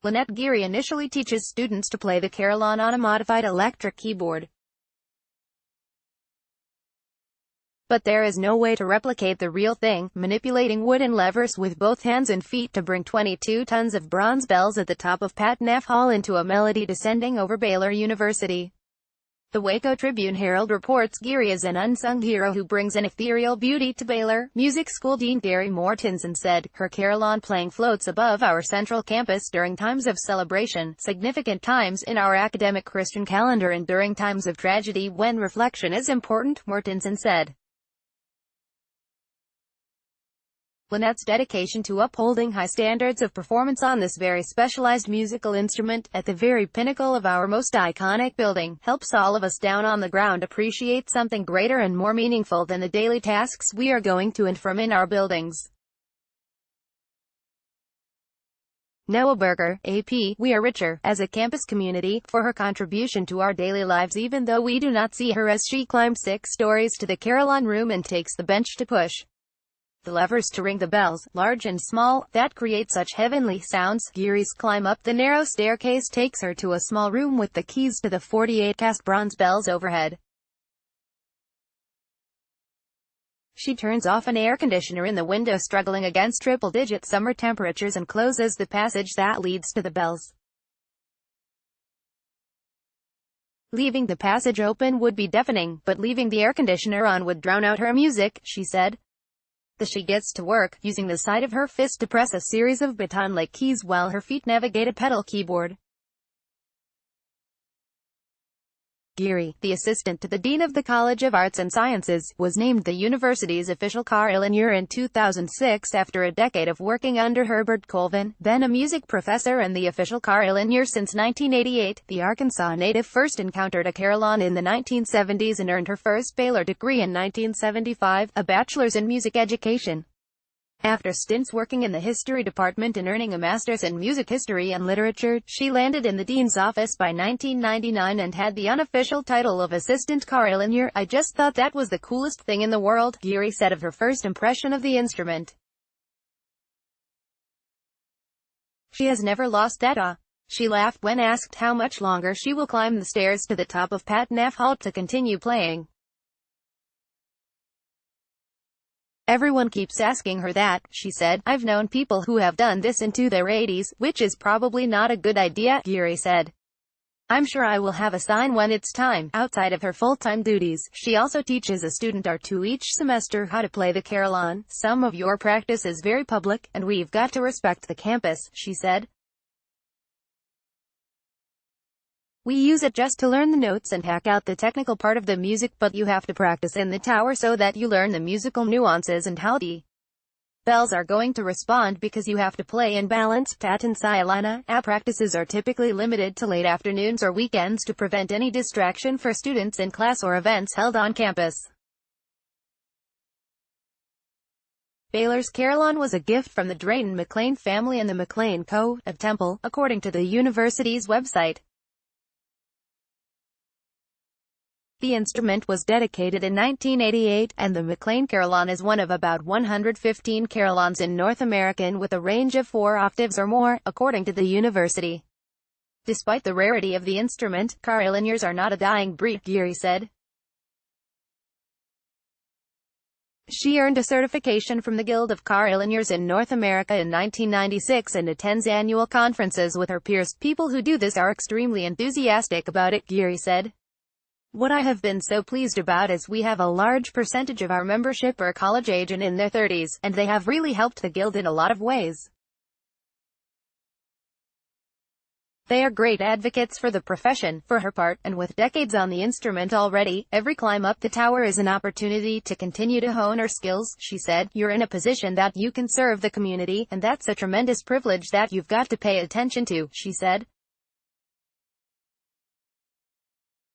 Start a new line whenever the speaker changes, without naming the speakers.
Lynette Geary initially teaches students to play the Carillon on a modified electric keyboard. But there is no way to replicate the real thing, manipulating wooden levers with both hands and feet to bring 22 tons of bronze bells at the top of Pat Neff Hall into a melody descending over Baylor University. The Waco Tribune-Herald reports Geary is an unsung hero who brings an ethereal beauty to Baylor. Music School Dean Gary Mortensen said, "Her Carillon playing floats above our central campus during times of celebration, significant times in our academic Christian calendar, and during times of tragedy when reflection is important," Mortensen said. Lynette's dedication to upholding high standards of performance on this very specialized musical instrument, at the very pinnacle of our most iconic building, helps all of us down on the ground appreciate something greater and more meaningful than the daily tasks we are going to and from in our buildings. Noah Berger, AP, "We are richer, as a campus community, for her contribution to our daily lives, even though we do not see her as she climbs 6 stories to the Carillon room and takes the bench to push the levers to ring the bells, large and small, that create such heavenly sounds." Geary's climb up the narrow staircase takes her to a small room with the keys to the 48 cast bronze bells overhead. She turns off an air conditioner in the window struggling against triple-digit summer temperatures and closes the passage that leads to the bells. "Leaving the passage open would be deafening, but leaving the air conditioner on would drown out her music," she said. She gets to work, using the side of her fist to press a series of baton-like keys while her feet navigate a pedal keyboard. Geary, the assistant to the Dean of the College of Arts and Sciences, was named the university's official Carillonneur in 2006 after a decade of working under Herbert Colvin, then a music professor and the official Carillonneur since 1988. The Arkansas native first encountered a carillon in the 1970s and earned her first Baylor degree in 1975, a bachelor's in music education. After stints working in the history department and earning a master's in music history and literature, she landed in the dean's office by 1999 and had the unofficial title of assistant carillonneur. "I just thought that was the coolest thing in the world," Geary said of her first impression of the instrument. She has never lost that awe. She laughed when asked how much longer she will climb the stairs to the top of Pat Neff Hall to continue playing. "Everyone keeps asking her that," she said. "I've known people who have done this into their 80s, which is probably not a good idea," Geary said. "I'm sure I will have a sign when it's time." Outside of her full-time duties, she also teaches a student or two each semester how to play the carillon. "Some of your practice is very public, and we've got to respect the campus," she said. "We use it just to learn the notes and hack out the technical part of the music, but you have to practice in the tower so that you learn the musical nuances and how the bells are going to respond, because you have to play in balance." Pat and Sialana, practices are typically limited to late afternoons or weekends to prevent any distraction for students in class or events held on campus. Baylor's Carillon was a gift from the Drayton McLean family and the McLean Co. of Temple, according to the university's website. The instrument was dedicated in 1988, and the McLean Carillon is one of about 115 carillons in North America with a range of 4 octaves or more, according to the university. Despite the rarity of the instrument, carillonneurs are not a dying breed, Geary said. She earned a certification from the Guild of Carillonneurs in North America in 1996 and attends annual conferences with her peers. "People who do this are extremely enthusiastic about it," Geary said. "What I have been so pleased about is we have a large percentage of our membership are college age and in their 30s, and they have really helped the Guild in a lot of ways. They are great advocates for the profession." For her part, and with decades on the instrument already, every climb up the tower is an opportunity to continue to hone her skills, she said. "You're in a position that you can serve the community, and that's a tremendous privilege that you've got to pay attention to," she said.